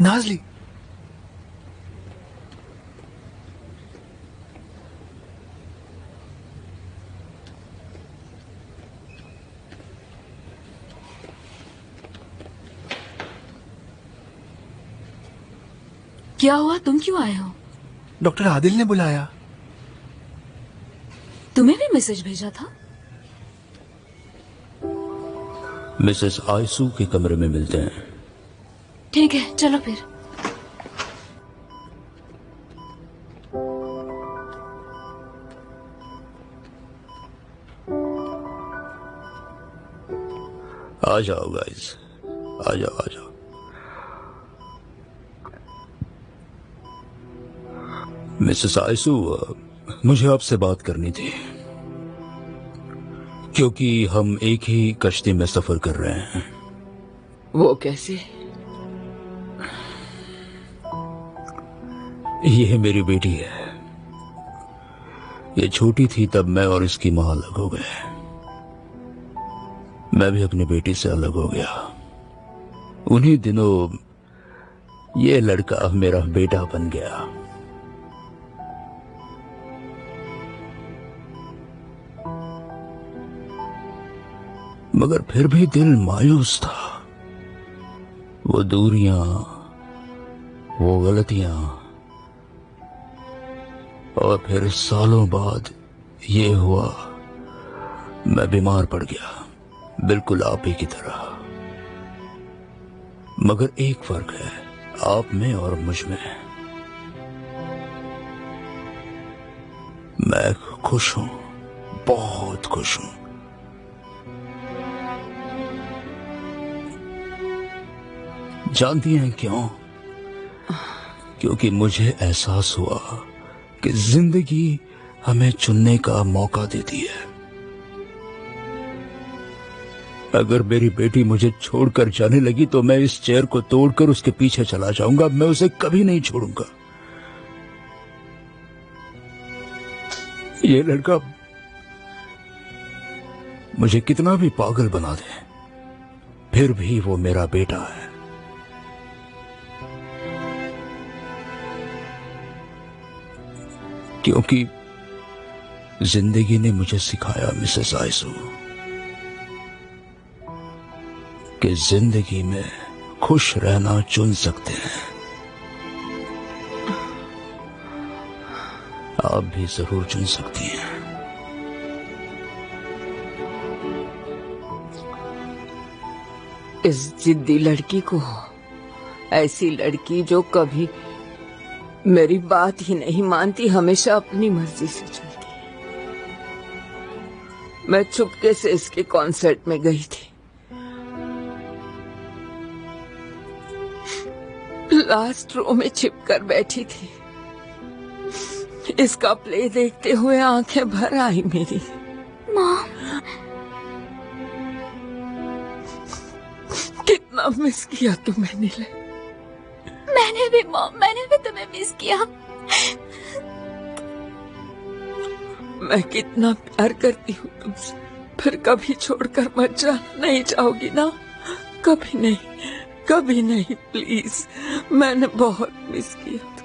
नाज़ली, क्या हुआ? तुम क्यों आए हो? डॉक्टर आदिल ने बुलाया। तुम्हें भी मैसेज भेजा था? मिसेस आयसू के कमरे में मिलते हैं। ठीक है, चलो फिर। आ जाओ गाइस, आ जाओ आ जाओ। मिसेस आयसू, मुझे आपसे बात करनी थी, क्योंकि हम एक ही कश्ती में सफर कर रहे हैं। वो कैसे? ये मेरी बेटी है। ये छोटी थी तब मैं और इसकी मां अलग हो गए। मैं भी अपनी बेटी से अलग हो गया। उन्हीं दिनों ये लड़का मेरा बेटा बन गया। मगर फिर भी दिल मायूस था। वो दूरियां, वो गलतियां, और फिर सालों बाद ये हुआ, मैं बीमार पड़ गया, बिल्कुल आप ही की तरह। मगर एक फर्क है आप में और मुझ में। मैं खुश हूं, बहुत खुश हूं। जानती हैं क्यों? क्योंकि मुझे एहसास हुआ कि जिंदगी हमें चुनने का मौका देती है। अगर मेरी बेटी मुझे छोड़कर जाने लगी तो मैं इस चेयर को तोड़कर उसके पीछे चला जाऊंगा। मैं उसे कभी नहीं छोड़ूंगा। ये लड़का मुझे कितना भी पागल बना दे, फिर भी वो मेरा बेटा है। क्योंकि जिंदगी ने मुझे सिखाया मिसेस आयसू कि जिंदगी में खुश रहना चुन सकते हैं। आप भी जरूर चुन सकती हैं। इस जिद्दी लड़की को, ऐसी लड़की जो कभी मेरी बात ही नहीं मानती, हमेशा अपनी मर्जी से चलती है। मैं चुपके से इसके कॉन्सर्ट में गई थी। लास्ट रो में छिपकर बैठी थी। इसका प्ले देखते हुए आंखें भर आई मेरी। माँ, कितना मिस किया तुम्हें नीले। मैंने भी माँ, मैंने भी तुम्हें मिस किया। मैं कितना प्यार करती हूँ तुमसे, फिर कभी छोड़कर मत जा। नहीं जाओगी ना? कभी नहीं, कभी नहीं, प्लीज। मैंने बहुत मिस किया।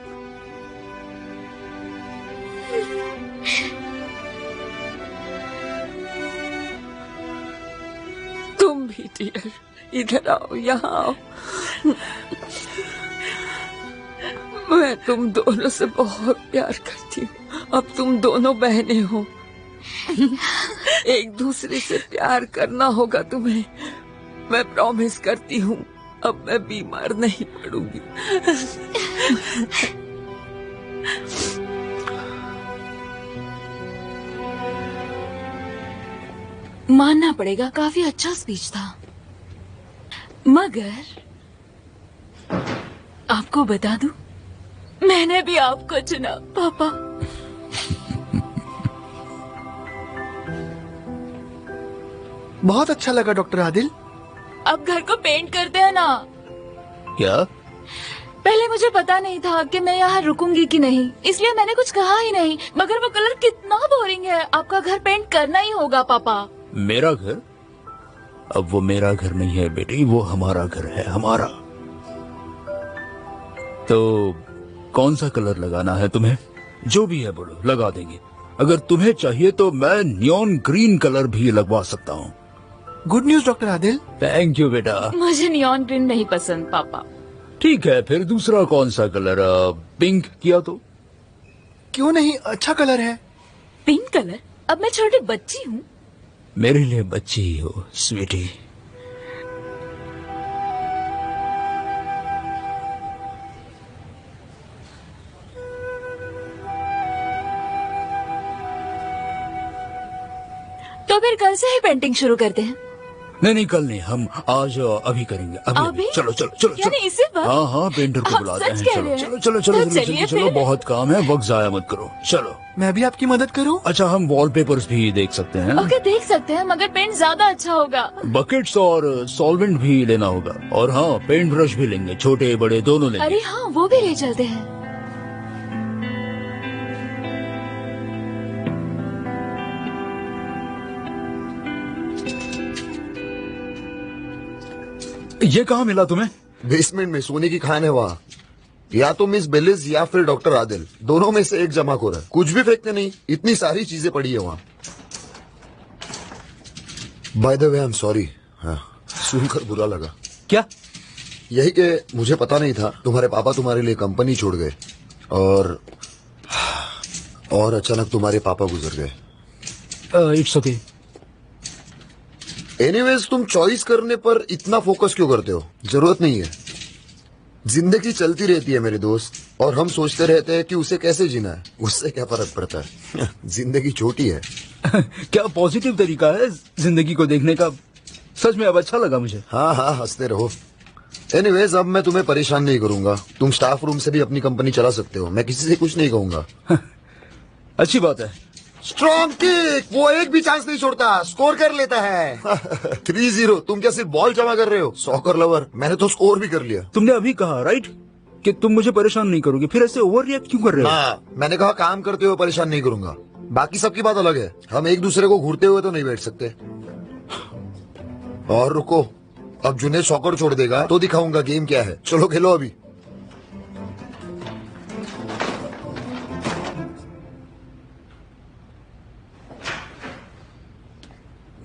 तुम भी डियर, इधर आओ, यहाँ आओ। मैं तुम दोनों से बहुत प्यार करती हूँ। अब तुम दोनों बहनें हो। एक दूसरे से प्यार करना होगा तुम्हें। मैं प्रॉमिस करती हूँ, अब मैं बीमार नहीं पड़ूंगी। मानना पड़ेगा, काफी अच्छा स्पीच था। मगर आपको बता दूं, मैंने भी आपको चुना पापा। बहुत अच्छा लगा डॉक्टर आदिल। अब घर को पेंट करते हैं ना? क्या? पहले मुझे पता नहीं था कि मैं यहाँ रुकूंगी कि नहीं, इसलिए मैंने कुछ कहा ही नहीं। मगर वो कलर कितना बोरिंग है। आपका घर पेंट करना ही होगा पापा। मेरा घर? अब वो मेरा घर नहीं है बेटी, वो हमारा घर है, हमारा। तो कौन सा कलर लगाना है तुम्हें? जो भी है बोलो, लगा देंगे। अगर तुम्हें चाहिए तो मैं नियॉन ग्रीन कलर भी लगवा सकता हूँ। Good news doctor Adil. Thank you बेटा। मुझे नियॉन ग्रीन नहीं पसंद पापा। ठीक है, फिर दूसरा कौन सा कलर? पिंक किया तो? क्यों नहीं, अच्छा कलर है। Pink colour? अब मैं छोटी बच्ची हूँ। मेरे लिए बच्ची ही हो स्वीटी। तो फिर कल से ही पेंटिंग शुरू करते हैं। नहीं, कल नहीं, हम आज अभी करेंगे। अभी? चलो चलो चलो यानी चलो। इसी वक्त? हाँ, पेंटर को आप बुलाते सच हैं। कह चलो रहे हैं? चलो चलो चलो तो चलो चलिए चलो, फिर। बहुत काम है, वक्त जाया मत करो। चलो। मैं भी आपकी मदद करूं? अच्छा, हम वॉलपेपर्स भी देख सकते हैं। ओके, देख सकते हैं, मगर पेंट ज्यादा अच्छा होगा। बकेट्स और सॉल्वेंट भी लेना होगा। और हाँ, पेंट ब्रश भी लेंगे, छोटे बड़े दोनों लेंगे। अरे हाँ, वो भी ले चलते हैं। ये कहाँ मिला तुम्हें? बेसमेंट में सोने की खान है वहाँ। या तो मिस बेलिस या फिर डॉक्टर आदिल, दोनों में से एक जमाखोर है। कुछ भी फेंकते नहीं, इतनी सारी चीजें पड़ी है वहाँ। By the way I am sorry, सुनकर बुरा लगा। क्या? यही कि मुझे पता नहीं था तुम्हारे पापा तुम्हारे लिए कंपनी छोड़ गए और अचानक तुम्हारे पापा गुजर गए। It's okay. एनीवेज, तुम चॉइस करने पर इतना फोकस क्यों करते हो? जरूरत नहीं है। जिंदगी चलती रहती है मेरे दोस्त, और हम सोचते रहते हैं कि उसे कैसे जीना है। उससे क्या फर्क पड़ता है? जिंदगी छोटी है। क्या पॉजिटिव तरीका है जिंदगी को देखने का। सच में अब अच्छा लगा मुझे। हाँ हाँ, हंसते रहो। एनीवेज, अब मैं तुम्हें परेशान नहीं करूंगा। तुम स्टाफ रूम से भी अपनी कंपनी चला सकते हो। मैं किसी से कुछ नहीं कहूंगा। अच्छी बात है। स्ट्रॉन्ग किक, वो एक भी चांस नहीं छोड़ता, स्कोर कर लेता है। 3-0। तुम क्या सिर्फ बॉल जमा कर रहे हो? सॉकर लवर, मैंने तो स्कोर भी कर लिया। तुमने अभी कहा राइट कि तुम मुझे परेशान नहीं करोगे, फिर ऐसे ओवर रिएक्ट क्यों कर रहे हो? हाँ, मैंने कहा काम करते हुए परेशान नहीं करूंगा। बाकी सबकी बात अलग है। हम एक दूसरे को घूरते हुए तो नहीं बैठ सकते। और रुको, अब जुनेद सॉकर छोड़ देगा तो दिखाऊंगा गेम क्या है। चलो खेलो अभी।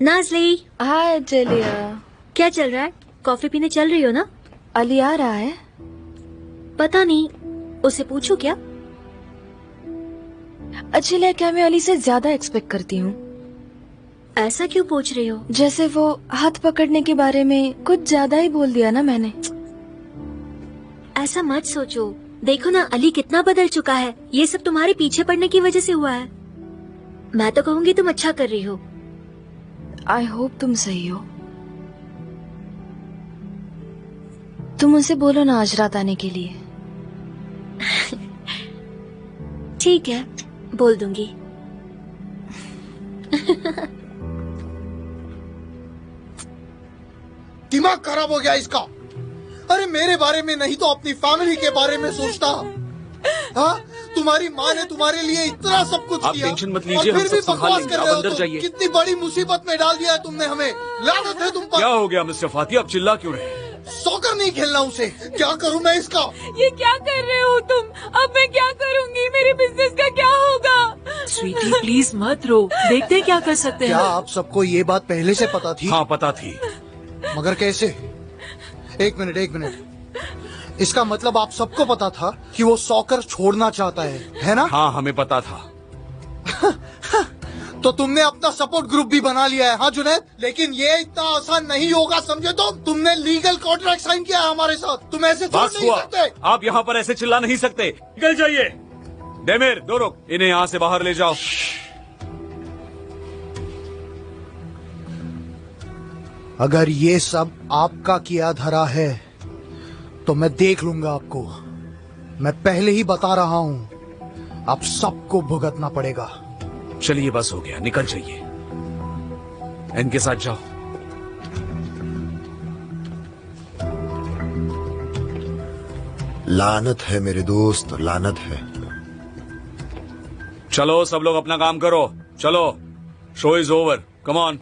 नाज़ली, हाय जलिया। क्या चल रहा है? कॉफी पीने चल रही हो ना? अली आ रहा है? पता नहीं, उसे पूछो क्या? अचिला, क्या मैं अली से ज्यादा एक्सपेक्ट करती हूँ? ऐसा क्यों पूछ रही हो? जैसे वो हाथ पकड़ने के बारे में कुछ ज्यादा ही बोल दिया ना मैंने। ऐसा मत सोचो। देखो ना, अली कितना बदल चुका है। ये सब तुम्हारे पीछे पड़ने की वजह से हुआ है। मैं तो कहूँगी तुम अच्छा कर रही हो। आई होप तुम सही हो। तुम उसे बोलो ना आज रात आने के लिए। ठीक है, बोल दूंगी। दिमाग खराब हो गया इसका। अरे मेरे बारे में नहीं तो अपनी फैमिली के बारे में सोचता। हाँ, तुम्हारी माँ ने तुम्हारे लिए इतना सब कुछ आप किया, टेंशन मत और लीजिए, फिर हम भी सब संभाल बकवास लेंगे। कर आप रहे हो अंदर तुम। जाइए। कितनी बड़ी मुसीबत में डाल दिया है तुमने हमें। लानत है तुम क्या पर। हो गया मिस्टर फाती, आप चिल्ला क्यों रहे हैं? सॉकर नहीं खेलना उसे। क्या करूं मैं इसका? ये क्या कर रहे हो तुम? अब मैं क्या करूंगी? मेरे बिजनेस का क्या होगा? स्वीटी प्लीज मत रो, देखते हैं क्या कर सकते क्या हैं। आप सबको ये बात पहले से पता थी? हाँ, पता थी। मगर कैसे? एक मिनट। इसका मतलब आप सबको पता था कि वो सॉकर छोड़ना चाहता है ना? हाँ, हमें पता था। तो तुमने अपना सपोर्ट ग्रुप भी बना लिया है, हाँ जुनैद? लेकिन ये इतना आसान नहीं होगा, समझे तुमने लीगल कॉन्ट्रैक्ट साइन किया है हमारे साथ। तुम ऐसे छोड़ बस नहीं हुआ, सकते। आप यहाँ पर ऐसे चिल्ला नहीं सकते। निकल जाइए। डेमिर, दो रुक, इन्हें यहाँ से बाहर ले जाओ। अगर ये सब आपका किया धरा है तो मैं देख लूंगा आपको। मैं पहले ही बता रहा हूँ, आप सबको भुगतना पड़ेगा। चलिए, बस हो गया, निकल जाइए। इनके साथ जाओ। लानत है मेरे दोस्त, लानत है। चलो सब लोग अपना काम करो। चलो, show is over, come on.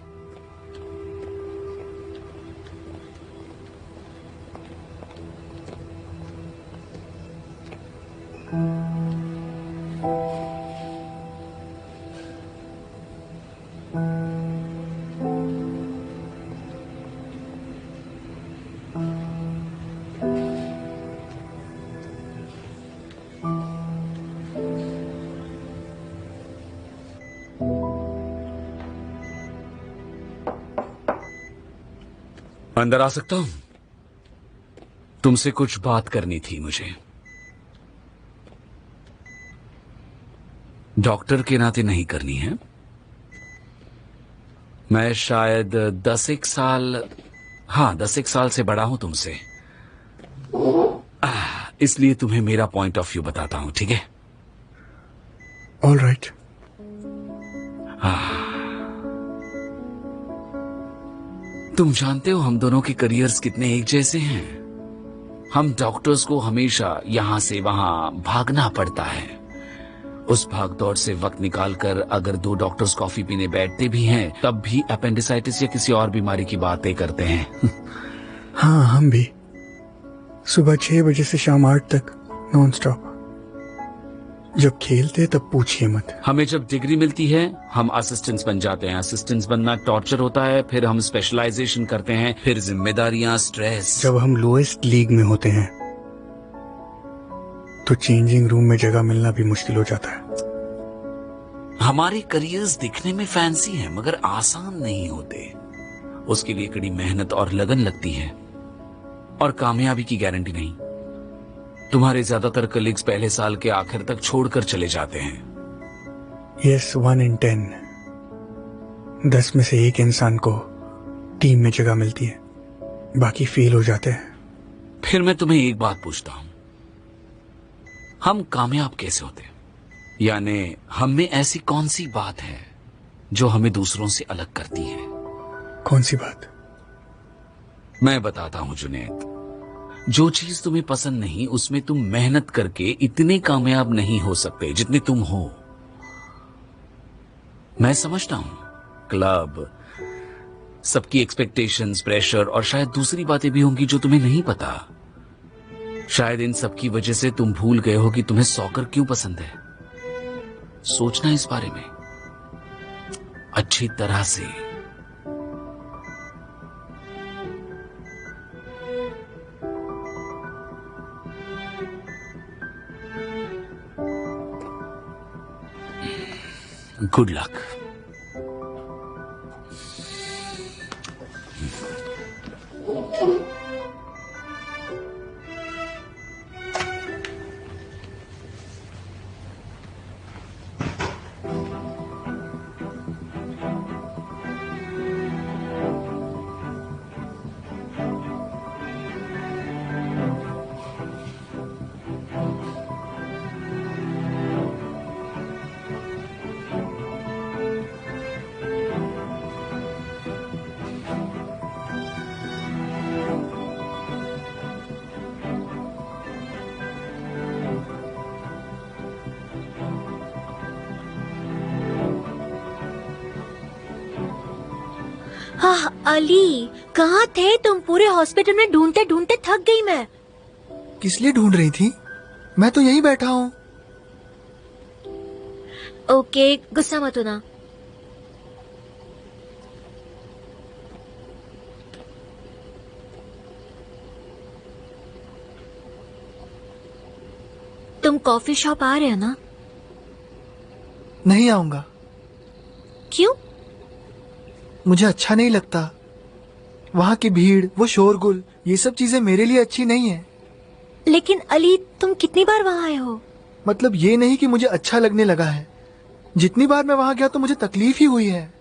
अंदर आ सकता हूं? तुमसे कुछ बात करनी थी मुझे। डॉक्टर के नाते नहीं करनी है। मैं शायद 10 साल, हाँ 10 साल से बड़ा हूं तुमसे, इसलिए तुम्हें मेरा पॉइंट ऑफ व्यू बताता हूं, ठीक है? All right. तुम जानते हो हम दोनों के करियर्स कितने एक जैसे हैं। हम डॉक्टर्स को हमेशा यहां से वहां भागना पड़ता है। उस भागदौड़ से वक्त निकालकर अगर 2 डॉक्टर्स कॉफी पीने बैठते भी हैं, तब भी अपेंडिसाइटिस या किसी और बीमारी की बातें करते हैं। हाँ, हम भी सुबह 6 बजे से शाम 8 तक नॉन स्टॉप। जब खेलते तब पूछिए मत। हमें जब डिग्री मिलती है हम असिस्टेंट्स बन जाते हैं। असिस्टेंट्स बनना टॉर्चर होता है, फिर हम स्पेशलाइजेशन करते हैं, फिर जिम्मेदारियां, स्ट्रेस। जब हम लोएस्ट लीग में होते हैं तो चेंजिंग रूम में जगह मिलना भी मुश्किल हो जाता है। हमारे करियर्स दिखने में फैंसी हैं मगर आसान नहीं होते। उसके लिए कड़ी मेहनत और लगन लगती है और कामयाबी की गारंटी नहीं। तुम्हारे ज्यादातर कलीग्स पहले साल के आखिर तक छोड़कर चले जाते हैं। यस, 1 in 10, 10 में से 1 इंसान को टीम में जगह मिलती है, बाकी फेल हो जाते हैं। फिर मैं तुम्हें एक बात पूछता हूं, हम कामयाब कैसे होते हैं? यानी हम में ऐसी कौन सी बात है जो हमें दूसरों से अलग करती है? कौन सी बात? मैं बताता हूं जुनैद। जो चीज तुम्हें पसंद नहीं उसमें तुम मेहनत करके इतने कामयाब नहीं हो सकते जितने तुम हो। मैं समझता हूं क्लब, सबकी एक्सपेक्टेशंस, प्रेशर और शायद दूसरी बातें भी होंगी जो तुम्हें नहीं पता। शायद इन सब की वजह से तुम भूल गए हो कि तुम्हें सॉकर क्यों पसंद है। सोचना इस बारे में अच्छी तरह से। Good luck. हाँ अली, कहाँ थे तुम? पूरे हॉस्पिटल में ढूंढते ढूंढते थक गई मैं। किस लिए ढूंढ रही थी? मैं तो यहीं बैठा हूँ। ओके, गुस्सा मत होना। तुम कॉफी शॉप आ रहे हो ना? नहीं आऊंगा। क्यों? मुझे अच्छा नहीं लगता। वहाँ की भीड़, वो शोरगुल, ये सब चीजें मेरे लिए अच्छी नहीं है। लेकिन अली, तुम कितनी बार वहाँ आए हो? मतलब ये नहीं कि मुझे अच्छा लगने लगा है। जितनी बार मैं वहाँ गया तो मुझे तकलीफ ही हुई है।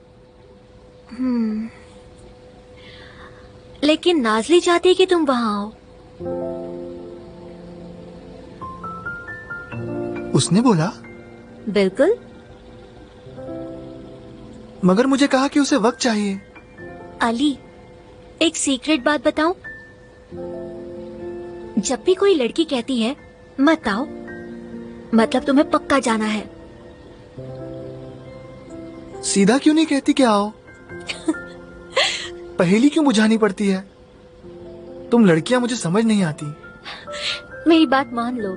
लेकिन नाजली चाहती है कि तुम वहाँ आओ। उसने बोला? बिल्कुल। मगर मुझे कहा कि उसे वक्त चाहिए। अली, एक सीक्रेट बात बताऊं? जब भी कोई लड़की कहती है मत आओ, मतलब तुम्हें पक्का जाना है। सीधा क्यों नहीं कहती कि आओ? पहेली क्यों बुझानी पड़ती है? तुम लड़कियां मुझे समझ नहीं आती। मेरी बात मान लो।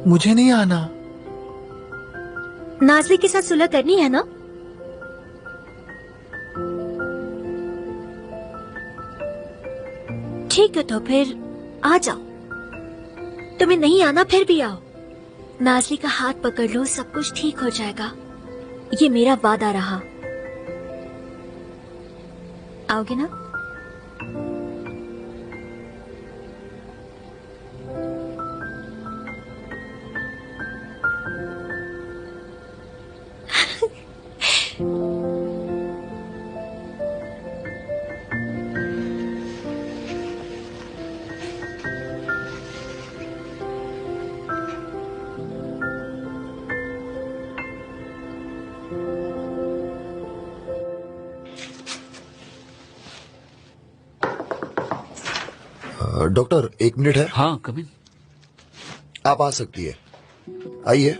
मुझे नहीं आना। नाज़ली के साथ सुलह करनी है ना? ठीक है तो फिर आ जाओ। तुम्हें नहीं आना फिर भी आओ। नाज़ली का हाथ पकड़ लो, सब कुछ ठीक हो जाएगा। ये मेरा वादा रहा। आओगे ना? डॉक्टर, 1 मिनट है। हाँ, कम इन। आप आ सकती है, आइए।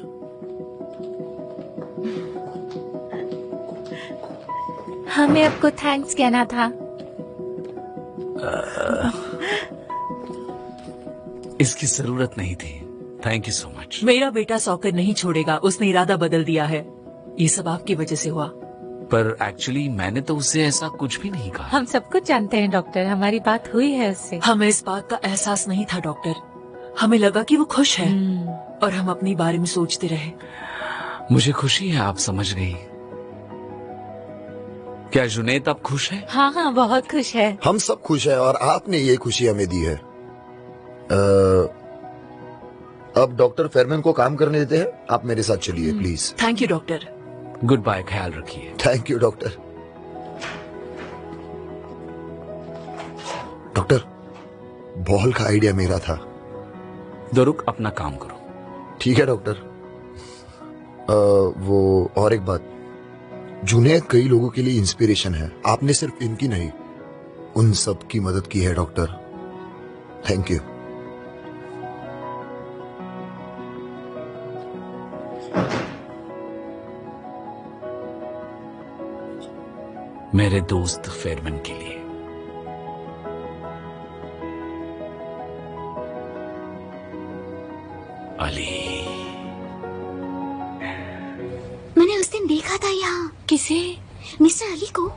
हमें आपको थैंक्स कहना था। इसकी जरूरत नहीं थी। Thank you so much. मेरा बेटा सॉकर नहीं छोड़ेगा, उसने इरादा बदल दिया है। ये सब आपकी वजह से हुआ। पर एक्चुअली मैंने तो उससे ऐसा कुछ भी नहीं कहा। हम सब कुछ जानते हैं डॉक्टर, हमारी बात हुई है उससे। हमें इस बात का एहसास नहीं था डॉक्टर। हमें लगा कि वो खुश है और हम अपने बारे में सोचते रहे। मुझे खुशी है आप समझ गई। क्या जुनैद अब खुश है? हाँ हाँ, बहुत खुश है। हम सब खुश हैं और आपने ये खुशी हमें दी है। अब डॉक्टर फेरमैन को काम करने देते हैं। आप मेरे साथ चलिए please. Thank you doctor. Good bye, ख्याल रखिए। Thank you doctor. Doctor, ball का आइडिया मेरा था। दरुक, अपना काम करो। ठीक है डॉक्टर। वो और एक बात, जुनैद कई लोगों के लिए इंस्पिरेशन है। आपने सिर्फ इनकी नहीं, उन सब की मदद की है डॉक्टर। Thank you. मेरे दोस्त फेरमैन के लिए। अली, मैंने उस दिन देखा था यहाँ। किसे? मिस्टर अली को।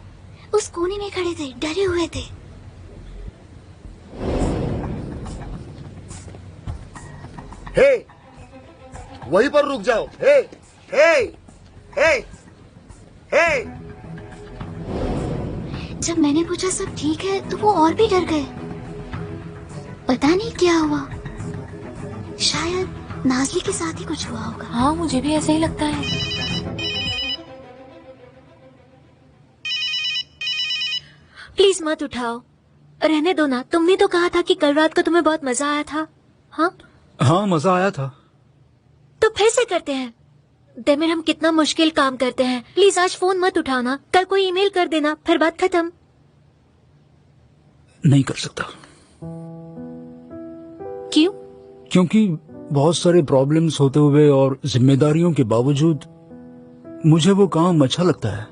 उस कोने में खड़े थे, डरे हुए थे। हे, वहीं पर रुक जाओ। हे, हे, हे, हे। जब मैंने पूछा सब ठीक है तो वो और भी डर गए। पता नहीं क्या हुआ। शायद नाज़ली के साथ ही कुछ हुआ होगा। हाँ, मुझे भी ऐसा ही लगता है। प्लीज मत उठाओ, रहने दो ना। तुमने तो कहा था कि कल रात को तुम्हें बहुत मजा आया था। हाँ हाँ, मजा आया था। तो फिर से करते हैं। देमिर, हम कितना मुश्किल काम करते हैं। प्लीज आज फोन मत उठाना। कल कोई ईमेल कर देना, फिर बात खत्म। नहीं कर सकता। क्यों? क्योंकि बहुत सारे प्रॉब्लम्स होते हुए और जिम्मेदारियों के बावजूद मुझे वो काम अच्छा लगता है।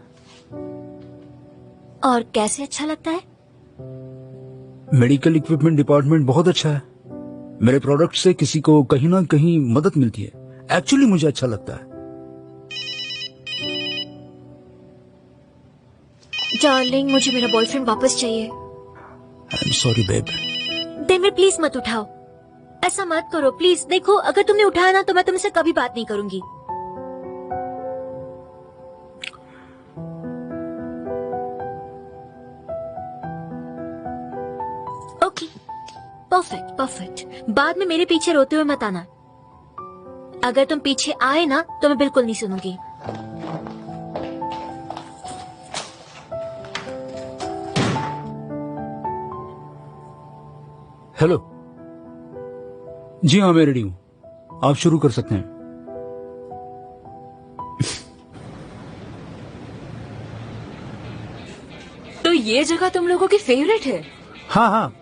और कैसे अच्छा लगता है? मेडिकल इक्विपमेंट डिपार्टमेंट बहुत अच्छा है। मेरे प्रोडक्ट से किसी को कहीं ना कहीं मदद मिलती है। एक्चुअली मुझे अच्छा लगता है। डार्लिंग, मुझे मेरा बॉयफ्रेंड वापस चाहिए। I am sorry babe. Demir, please मत उठाओ। ऐसा मत करो प्लीज। देखो, अगर तुमने उठाया ना तो मैं तुमसे कभी बात नहीं करूंगी। Okay, perfect perfect. बाद में मेरे पीछे रोते हुए मत आना। अगर तुम पीछे आए ना तो मैं बिल्कुल नहीं सुनूंगी। हेलो। जी हाँ, मैं रेडी हूँ। आप शुरू कर सकते हैं। तो ये जगह तुम लोगों की फेवरेट है? हाँ हाँ,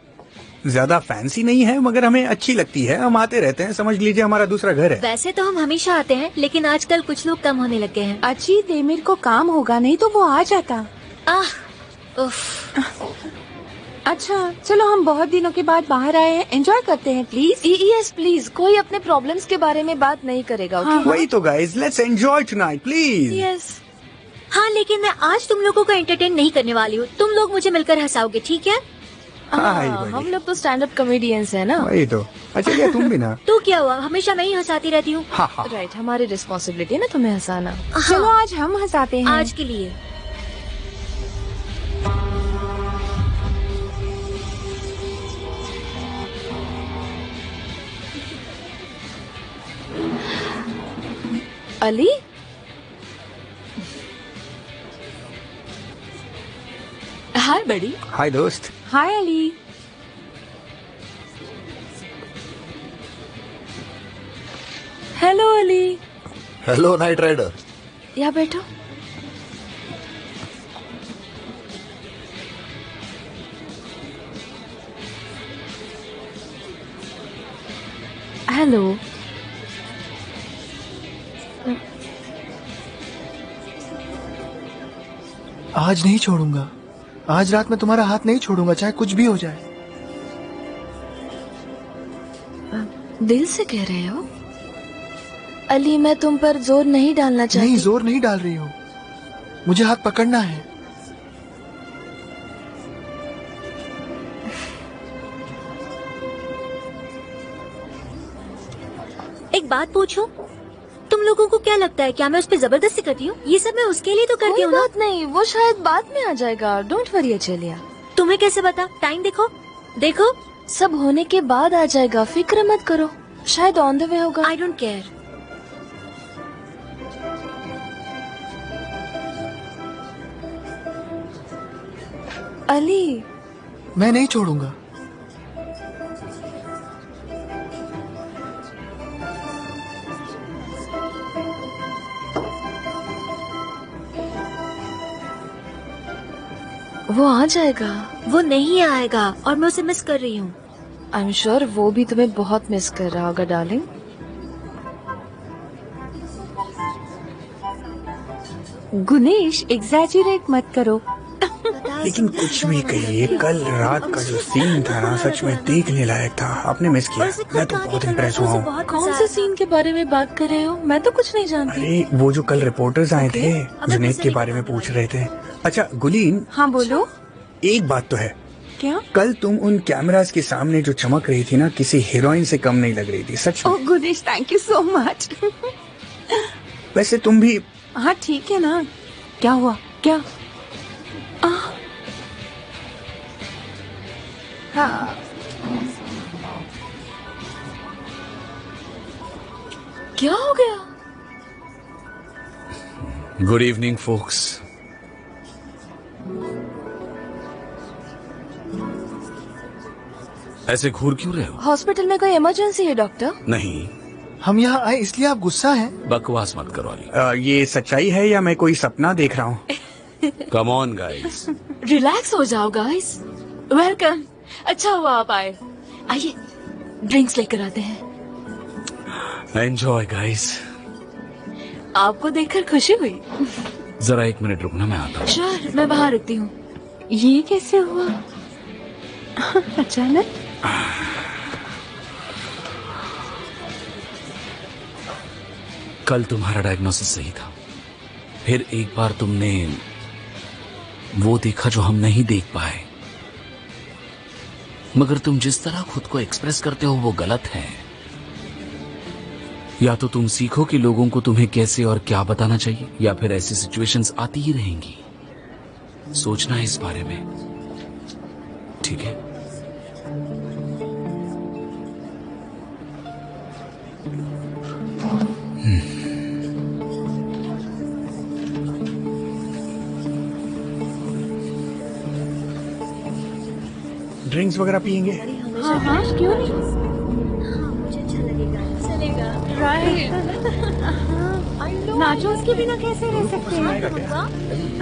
ज्यादा फैंसी नहीं है मगर हमें अच्छी लगती है। हम आते रहते हैं, समझ लीजिए हमारा दूसरा घर है। वैसे तो हम हमेशा आते हैं, लेकिन आजकल कुछ लोग कम होने लग गए हैं। अजी, देमिर को काम होगा, नहीं तो वो आ जाता। आह, उफ। अच्छा चलो, हम बहुत दिनों के बाद बाहर आए हैं, एंजॉय करते हैं प्लीज। यस प्लीज, कोई अपने प्रॉब्लम्स के बारे में बात नहीं करेगा। ओके? वही तो guys, let's enjoy tonight please. Yes. हाँ, लेकिन मैं आज तुम लोगों को एंटरटेन नहीं करने वाली हूँ। तुम लोग मुझे मिलकर हंसाओगे, ठीक है? हाय हम लोग तो स्टैंड अप कॉमेडियंस है ना। वही तो। अच्छा क्या तुम भी ना? तो क्या हुआ, हमेशा मैं ही हंसाती रहती हूँ। हाँ। राइट, हमारी रिस्पॉन्सिबिलिटी है ना तुम्हें हंसाना। चलो आज हम हंसाते हैं। आज के लिए। अली, हाय बड़ी। हाय दोस्त। Hi Ali. Hello Ali. Hello knight rider. यहाँ बैठो। हेलो। आज नहीं छोड़ूंगा। आज रात में तुम्हारा हाथ नहीं छोड़ूंगा, चाहे कुछ भी हो जाए। दिल से कह रहे हो? अली, मैं तुम पर जोर नहीं डालना चाहती। नहीं, जोर नहीं डाल रही हो, मुझे हाथ पकड़ना है। एक बात पूछूं? तुम लोगों को क्या लगता है, क्या मैं उस पर जबरदस्ती करती हूँ? ये सब मैं उसके लिए तो करती हूँ ना। बात नहीं, वो शायद बाद में आ जाएगा। Don't worry Acelya. तुम्हें कैसे पता? टाइम देखो। देखो, सब होने के बाद आ जाएगा, फिक्र मत करो। शायद ऑन द वे होगा। I don't care. अली, मैं नहीं छोड़ूंगा। वो आ जाएगा। वो नहीं आएगा और मैं उसे मिस कर रही हूँ। आई एम श्योर वो भी तुम्हें बहुत मिस कर रहा होगा डार्लिंग। गुनेश, एग्जैजरेट मत करो। लेकिन कुछ भी कहिए, कल रात का जो सीन था ना, सच में देखने लायक था। आपने मिस किया। मैं तो बहुत इम्प्रेस हुआ हूँ। कौन से सीन के बारे में बात कर रहे हो? मैं तो कुछ नहीं जानती। अरे वो जो कल रिपोर्टर्स आए थे, जुनैद के बारे में पूछ रहे थे। अच्छा गुलीन। हाँ बोलो। एक बात तो है। क्या? कल तुम उन कैमरास के सामने जो चमक रही थी ना, किसी हीरोइन से कम नहीं लग रही थी, सच में। ओह Guinness, thank you so much. वैसे तुम भी। हाँ ठीक है ना। क्या हुआ? क्या? हाँ। क्या हो गया? Good evening folks. ऐसे घूर क्यों रहे हो? हॉस्पिटल में कोई इमरजेंसी है डॉक्टर? नहीं। हम यहाँ आए इसलिए आप गुस्सा हैं? बकवास मत करो अली। ये सच्चाई है या मैं कोई सपना देख रहा हूँ? Come on guys. रिलैक्स हो जाओ गाइस। वेलकम। अच्छा हुआ आप आए। आइए ड्रिंक्स लेकर आते हैं। Enjoy guys. आपको देखकर खुशी हुई। जरा एक मिनट रुकना, मैं आता हूँ। श्योर, मैं बाहर रुकती हूँ। ये कैसे हुआ अचानक? कल तुम्हारा डायग्नोसिस सही था। फिर एक बार तुमने वो देखा जो हम नहीं देख पाए। मगर तुम जिस तरह खुद को एक्सप्रेस करते हो वो गलत है। या तो तुम सीखो कि लोगों को तुम्हें कैसे और क्या बताना चाहिए, या फिर ऐसी सिचुएशंस आती ही रहेंगी। सोचना है इस बारे में, ठीक है? ड्रिंक्स वगैरह पियेंगे? हाँ हाँ क्यों नहीं। मुझे अच्छा लगेगा। चलेगा। नाचोस के बिना कैसे रह सकते हैं?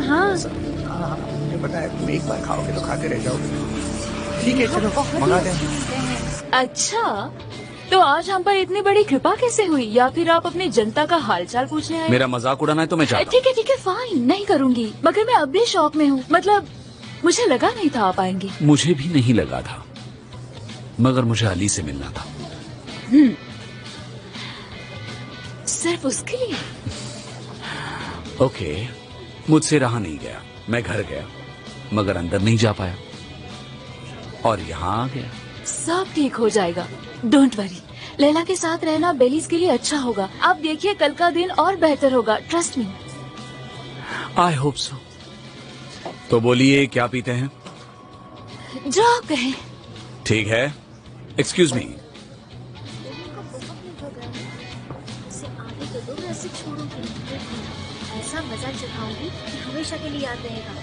हाँ मुझे पता है, तुम एक बार खाओगे तो खाते रह जाओगे। ठीक है चलो मंगाते हैं। अच्छा, तो आज हम पर इतनी बड़ी कृपा कैसे हुई? या फिर आप अपनी जनता का हालचाल पूछने आए? मेरा मजाक उड़ाना है तो मैं चाहता हूँ। ठीक है फाइन, नहीं करूंगी। मगर मैं अब भी शॉक में हूँ। मतलब मुझे लगा नहीं था आप आएंगे। मुझे भी नहीं लगा था, मगर मुझे अली से मिलना था। सिर्फ उसके लिए? ओके, मुझसे रहा नहीं गया। मैं घर गया मगर अंदर नहीं जा पाया और यहाँ आ गया। सब ठीक हो जाएगा, डोंट वरी। लैला के साथ रहना बेलीज के लिए अच्छा होगा। आप देखिए कल का दिन और बेहतर होगा, trust me. I hope so. तो बोलिए क्या पीते हैं? जो आप कहें। ठीक है, एक्सक्यूज मी। ऐसा मजा चखाऊंगी कि हमेशा के लिए याद रहेगा।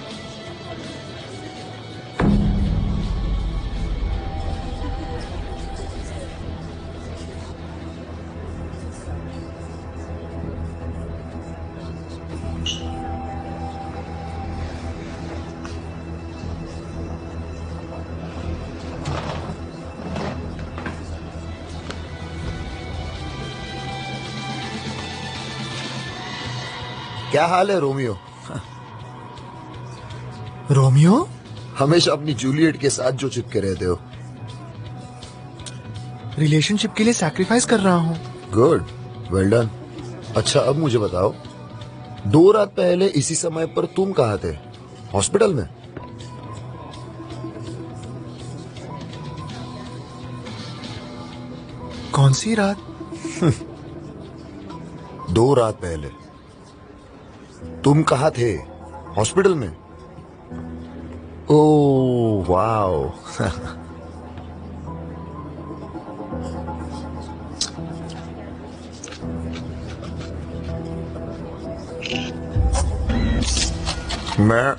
क्या हाल है रोमियो? रोमियो? हमेशा अपनी जूलियट के साथ जो चिपके रहते हो। रिलेशनशिप के लिए सैक्रिफाइस कर रहा हूँ। Good, well done. अच्छा अब मुझे बताओ, 2 रात पहले इसी समय पर तुम कहाँ थे? हॉस्पिटल में? कौन सी रात? 2 रात पहले तुम कहाँ थे? हॉस्पिटल में? Oh wow. मैं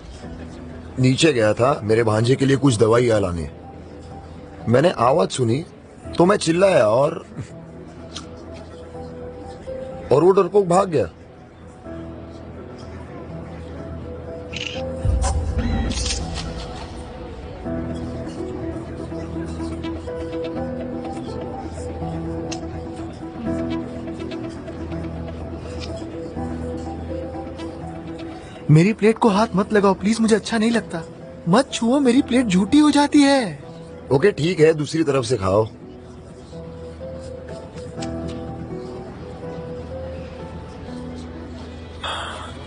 नीचे गया था मेरे भांजे के लिए कुछ दवाइयां लाने। मैंने आवाज सुनी तो मैं चिल्लाया और वो डरपोक भाग गया। मेरी प्लेट को हाथ मत लगाओ प्लीज, मुझे अच्छा नहीं लगता। मत छुओ, मेरी प्लेट झूठी हो जाती है। ओके ठीक है, दूसरी तरफ से खाओ।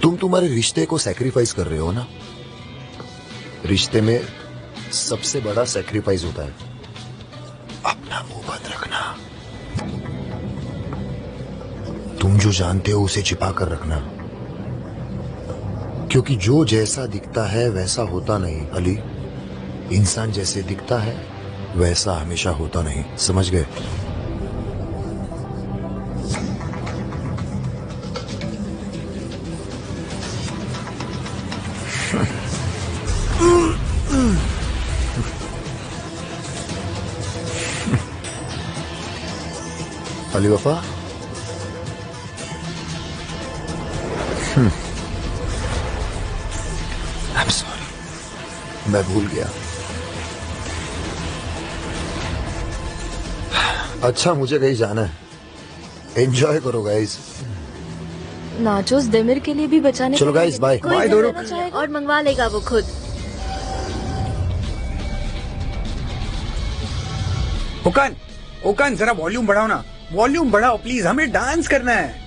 तुम तुम्हारे रिश्ते को सैक्रिफाइस कर रहे हो ना? रिश्ते में सबसे बड़ा सैक्रिफाइस होता है अपना मुंह बंद रखना। तुम जो जानते हो उसे छिपा कर रखना, क्योंकि जो जैसा दिखता है वैसा होता नहीं अली। इंसान जैसे दिखता है वैसा हमेशा होता नहीं, समझ गए? अली वफा, I'm sorry, मैं भूल गया। अच्छा मुझे कहीं जाना है, एंजॉय करो गाइस। नाचोस डेमिर के लिए भी बचाने। चलो गाइस बाय। कोई दोनों और मंगवा लेगा वो खुद। ओकान, ओकान जरा वॉल्यूम बढ़ाओ ना, वॉल्यूम बढ़ाओ प्लीज, हमें डांस करना है।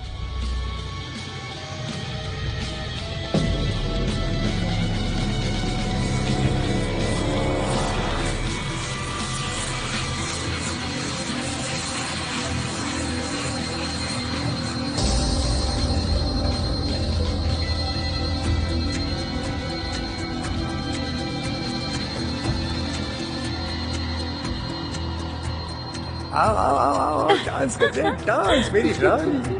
आओ आओ आओ आओ, डांस करते हैं, डांस मेरी रानी।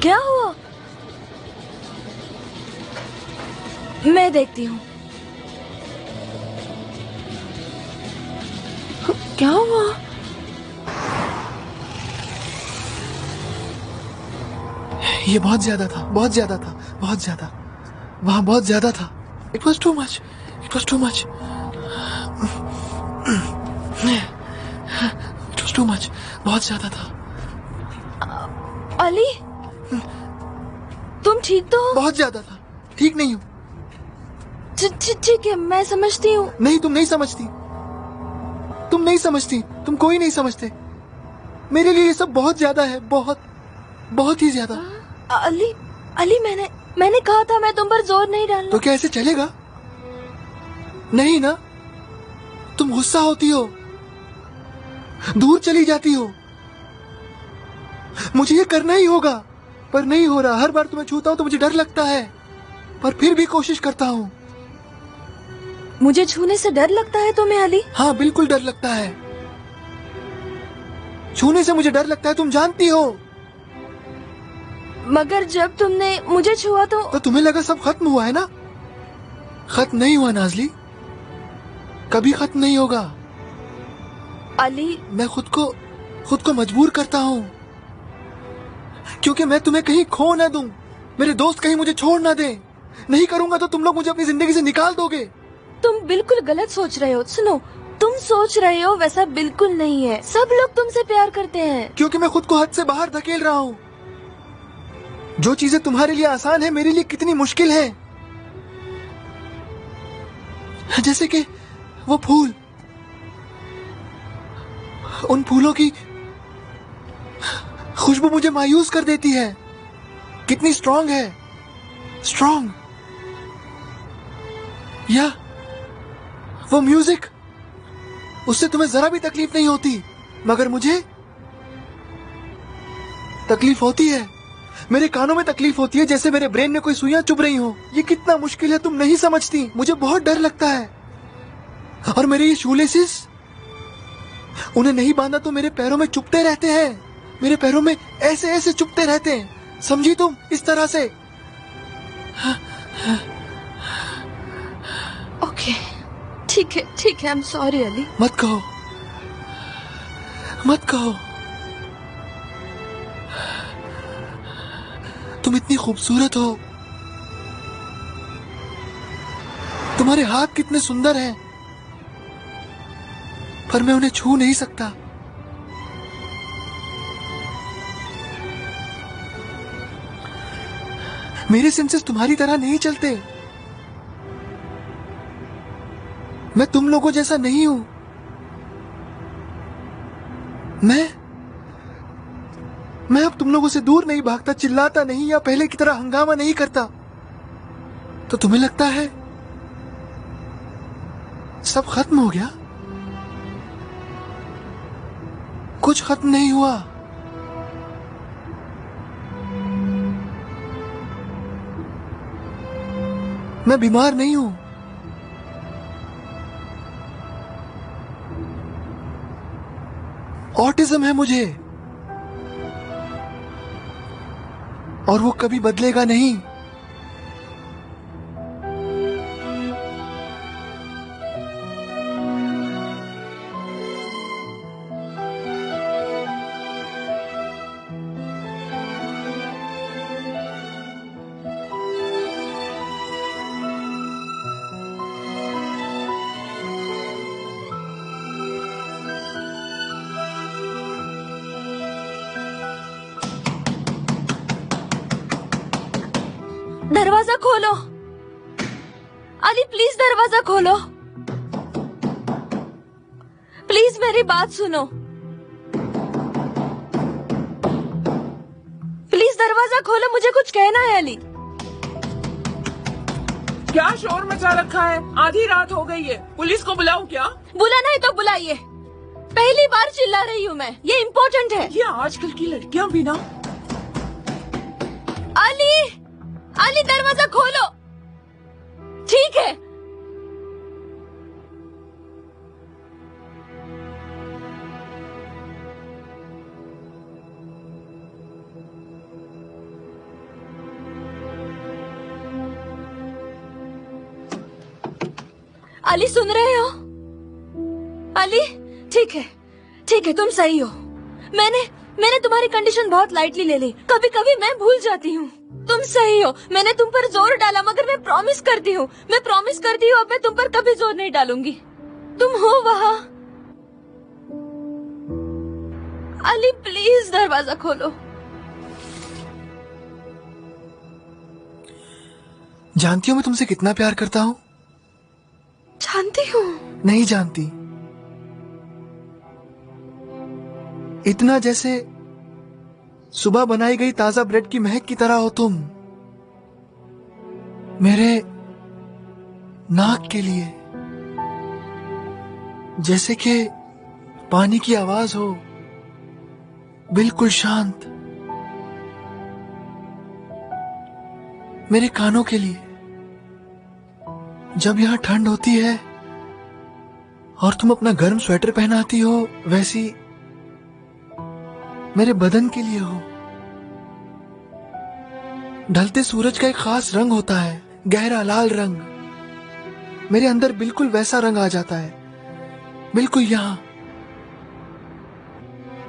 क्या हुआ? मैं देखती हूँ। क्या हुआ? ये बहुत ज्यादा था, बहुत ज्यादा था, बहुत ज्यादा। वहां बहुत ज्यादा था। It was too much, it was too much, it was too much, बहुत ज्यादा था। अली, तुम ठीक तो हो? बहुत ज्यादा था, ठीक नहीं हूँ। ठीक है, मैं समझती हूँ। नहीं, तुम नहीं समझती, तुम नहीं समझती, तुम कोई नहीं समझते। मेरे लिए ये सब बहुत ज्यादा है, बहुत बहुत ही ज्यादा। अली, अली, मैंने कहा था मैं तुम पर जोर नहीं डालना। तो क्या ऐसे चलेगा? नहीं ना, तुम गुस्सा होती हो, दूर चली जाती हो। मुझे ये करना ही होगा, पर नहीं हो रहा। हर बार तुम्हें छूता हूं तो मुझे डर लगता है, पर फिर भी कोशिश करता हूँ। मुझे छूने से डर लगता है तुम्हें अली? हाँ, बिल्कुल डर लगता है। छूने से मुझे डर लगता है, तुम जानती हो। मगर जब तुमने मुझे छुआ तो तुम्हें लगा सब खत्म हुआ है ना? खत्म नहीं हुआ नाज़ली, कभी खत्म नहीं होगा। अली, मैं खुद को मजबूर करता हूँ, क्योंकि मैं तुम्हें कहीं खो ना दूं, मेरे दोस्त कहीं मुझे छोड़ ना दे। नहीं करूंगा तो तुम लोग मुझे अपनी जिंदगी से निकाल दोगे। तुम बिल्कुल गलत सोच रहे हो। सुनो, तुम सोच रहे हो वैसा बिल्कुल नहीं है। सब लोग तुमसे प्यार करते हैं। क्योंकि मैं खुद को हद से बाहर धकेल रहा हूँ। जो चीजें तुम्हारे लिए आसान है, मेरे लिए कितनी मुश्किल है। जैसे कि वो फूल, उन फूलों की खुशबू मुझे मायूस कर देती है। कितनी स्ट्रांग है, स्ट्रांग। या वो म्यूजिक, उससे तुम्हें जरा भी तकलीफ नहीं होती, मगर मुझे तकलीफ होती है। मेरे कानों में तकलीफ होती है, जैसे मेरे ब्रेन में कोई सुइयां चुभ रही हो। ये कितना मुश्किल है, तुम नहीं समझती। मुझे बहुत डर लगता है। और मेरे ये शूलेसिस, उन्हें नहीं बांधा तो मेरे पैरों में चुभते रहते हैं। मेरे पैरों में ऐसे ऐसे चुभते रहते हैं, समझी तुम? इस तरह से। ओके, ठीक है, ठीक है। आई एम सॉरी अली। मत कहो, मत कहो। तुम इतनी खूबसूरत हो, तुम्हारे हाथ कितने सुंदर हैं, पर मैं उन्हें छू नहीं सकता। मेरे सेंसेस तुम्हारी तरह नहीं चलते। मैं तुम लोगों जैसा नहीं हूं। मैं अब तुम लोगों से दूर नहीं भागता, चिल्लाता नहीं, या पहले की तरह हंगामा नहीं करता। तो तुम्हें लगता है सब खत्म हो गया? कुछ खत्म नहीं हुआ। मैं बीमार नहीं हूं। ऑटिज्म है मुझे, और वो कभी बदलेगा नहीं। दरवाजा खोलो अली, प्लीज दरवाजा खोलो। प्लीज मेरी बात सुनो। प्लीज दरवाजा खोलो, मुझे कुछ कहना है अली। क्या शोर मचा रखा है? आधी रात हो गई है, पुलिस को बुलाऊं क्या? बुलाना है तो बुलाइए। पहली बार चिल्ला रही हूँ मैं, ये इम्पोर्टेंट है। ये आजकल की लड़कियां भी ना। अली, अली दरवाजा खोलो। ठीक है। अली सुन रहे हो? अली, ठीक है, तुम सही हो। मैंने तुम्हारी कंडीशन बहुत लाइटली ले ली। कभी कभी मैं भूल जाती हूँ। तुम सही हो, मैंने तुम पर जोर डाला, मगर मैं प्रॉमिस करती हूँ अब मैं तुम पर कभी जोर नहीं डालूंगी। तुम हो वहाँ? अली प्लीज दरवाजा खोलो। जानती हो मैं तुमसे कितना प्यार करता हूँ? जानती हूँ। नहीं जानती। इतना जैसे सुबह बनाई गई ताजा ब्रेड की महक की तरह हो तुम मेरे नाक के लिए, जैसे कि पानी की आवाज हो, बिल्कुल शांत। मेरे कानों के लिए, जब यहां ठंड होती है और तुम अपना गर्म स्वेटर पहनाती हो, वैसी मेरे बदन के लिए हो। ढलते सूरज का एक खास रंग होता है, गहरा लाल रंग। मेरे अंदर बिल्कुल वैसा रंग आ जाता है, बिल्कुल यहां।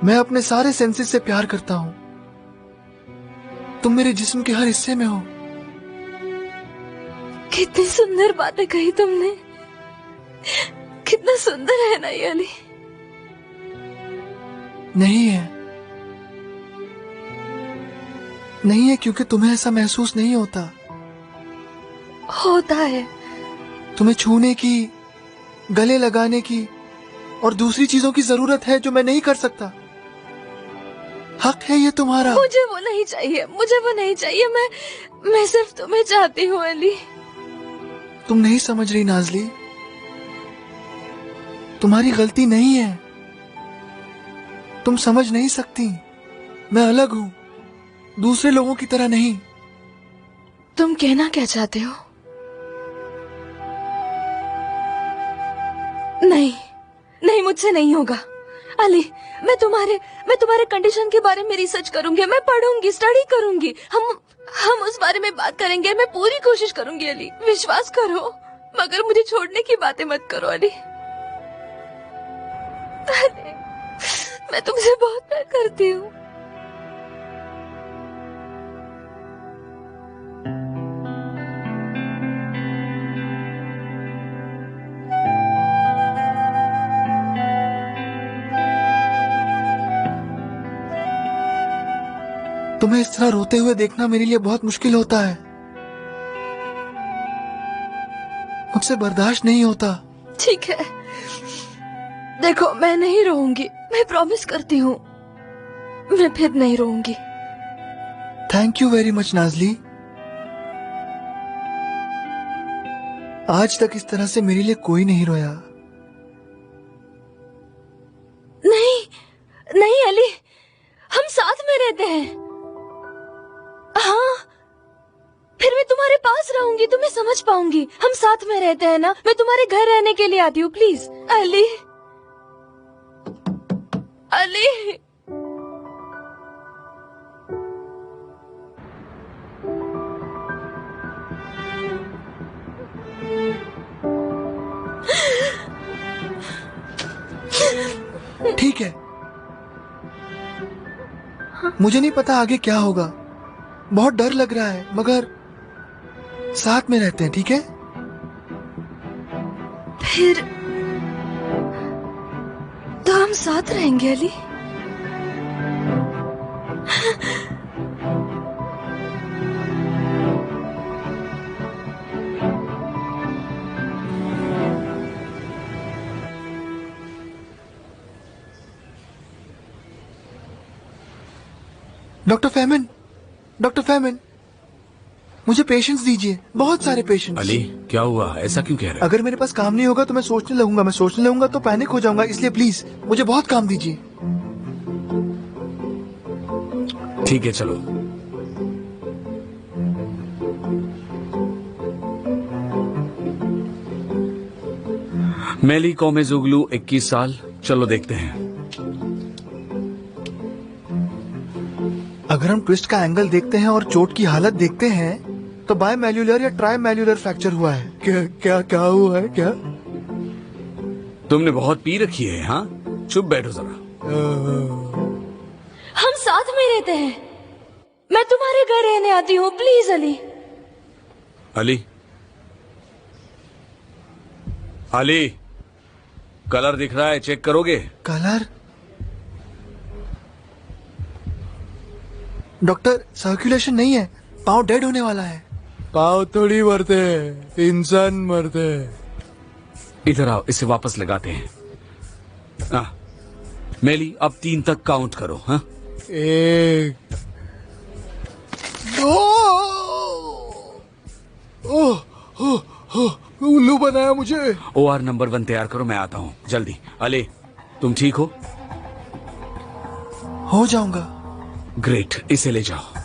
मैं अपने सारे सेंसेस से प्यार करता हूं। तुम मेरे जिस्म के हर हिस्से में हो। कितनी सुंदर बातें कही तुमने। कितना सुंदर है ना ये अली। नहीं है क्योंकि तुम्हें ऐसा महसूस नहीं होता। होता है। तुम्हें छूने की, गले लगाने की और दूसरी चीजों की जरूरत है जो मैं नहीं कर सकता। हक है ये तुम्हारा। मुझे वो नहीं चाहिए। मैं सिर्फ तुम्हें चाहती हूँ अली। तुम नहीं समझ रही नाज़ली, तुम्हारी गलती नहीं है। तुम समझ नहीं सकती, मैं अलग हूं, दूसरे लोगों की तरह नहीं। तुम कहना क्या चाहते हो? नहीं, मुझसे नहीं होगा अली। मैं तुम्हारे कंडीशन के बारे में रिसर्च करूंगी, मैं पढ़ूंगी, स्टडी करूंगी। हम उस बारे में बात करेंगे। मैं पूरी कोशिश करूंगी अली, विश्वास करो। मगर मुझे छोड़ने की बातें मत करो अली। मैं तुमसे बहुत प्यार करती हूँ। तुम्हें इस तरह रोते हुए देखना मेरे लिए बहुत मुश्किल होता है। मुझसे बर्दाश्त नहीं होता। ठीक है, देखो मैं नहीं रोऊंगी, मैं प्रॉमिस करती हूँ। मैं फिर नहीं रोऊंगी। Thank you very much Nazli. आज तक इस तरह से मेरे लिए कोई नहीं रोया। नहीं अली, हम साथ में रहते हैं। हाँ, फिर मैं तुम्हारे पास रहूंगी, तुम्हें समझ पाऊंगी। हम साथ में रहते हैं ना। मैं तुम्हारे घर रहने के लिए आती हूँ, प्लीज अली। ठीक है, मुझे नहीं पता आगे क्या होगा, बहुत डर लग रहा है, मगर साथ में रहते हैं, ठीक है? फिर तो हम साथ रहेंगे अली। डॉक्टर फेमन, मुझे पेशेंस दीजिए, बहुत सारे पेशेंस। अली, क्या हुआ? ऐसा क्यों कह रहे हैं? अगर मेरे पास काम नहीं होगा तो मैं सोचने लगूंगा तो पैनिक हो जाऊंगा, इसलिए प्लीज मुझे बहुत काम दीजिए। ठीक है, चलो। मेली कोमेज़ोग्लू, 21 साल। चलो देखते हैं। अगर हम ट्विस्ट का एंगल देखते हैं और चोट की हालत देखते हैं तो बायमैल्यूलर या ट्राइमैल्यूलर फ्रैक्चर हुआ है। क्या हुआ है? क्या तुमने बहुत पी रखी है। हाँ, चुप बैठो जरा। हम साथ में रहते हैं। मैं तुम्हारे घर रहने आती हूँ, प्लीज अली। अली, अली, कलर दिख रहा है, चेक करोगे? कलर? डॉक्टर, सर्कुलेशन नहीं है, पाँव डेड होने वाला है। पाँव थोड़ी मरते हैं, इंसान मरते हैं। इधर आओ, इसे वापस लगाते हैं। मेली, अब 3 तक काउंट करो। हाँ, 1 2। ओह, उल्लू बनाया मुझे। OR नंबर 1 तैयार करो, मैं आता हूँ जल्दी। अली, तुम ठीक हो? हो जाऊंगा। ग्रेट, इसे ले जाओ।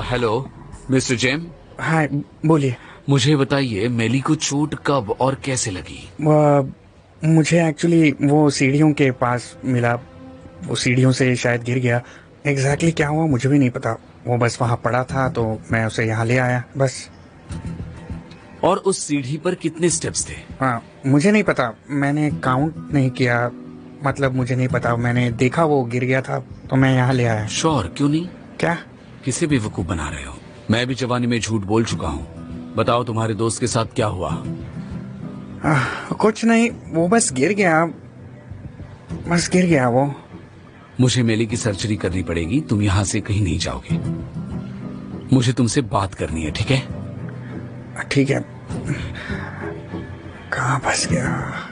Hello mister Jem. हाँ, बोलिए। मुझे बताइए, मेली को चोट कब और कैसे लगी? मुझे एक्चुअली वो सीढ़ियों के पास मिला, वो सीढ़ियों से शायद गिर गया। एग्जैक्टली क्या हुआ मुझे भी नहीं पता, वो बस वहाँ पड़ा था तो मैं उसे यहाँ ले आया बस। और उस सीढ़ी पर कितने स्टेप्स थे? हाँ, मुझे नहीं पता, मैंने काउंट नहीं किया, मतलब मुझे नहीं पता, मैंने देखा वो गिर गया था तो मैं यहाँ ले आया। श्योर? क्यों नहीं? क्या? किसे बेवकूफ बना रहे हो? मैं भी जवानी में झूठ बोल चुका हूँ। बताओ, तुम्हारे दोस्त के साथ क्या हुआ? कुछ नहीं, वो बस गिर गया, बस गिर गया वो। मुझे मेली की सर्जरी करनी पड़ेगी, तुम यहाँ से कहीं नहीं जाओगे। मुझे तुमसे बात करनी है, ठीक है? ठीक है। कहाँ फंस गया?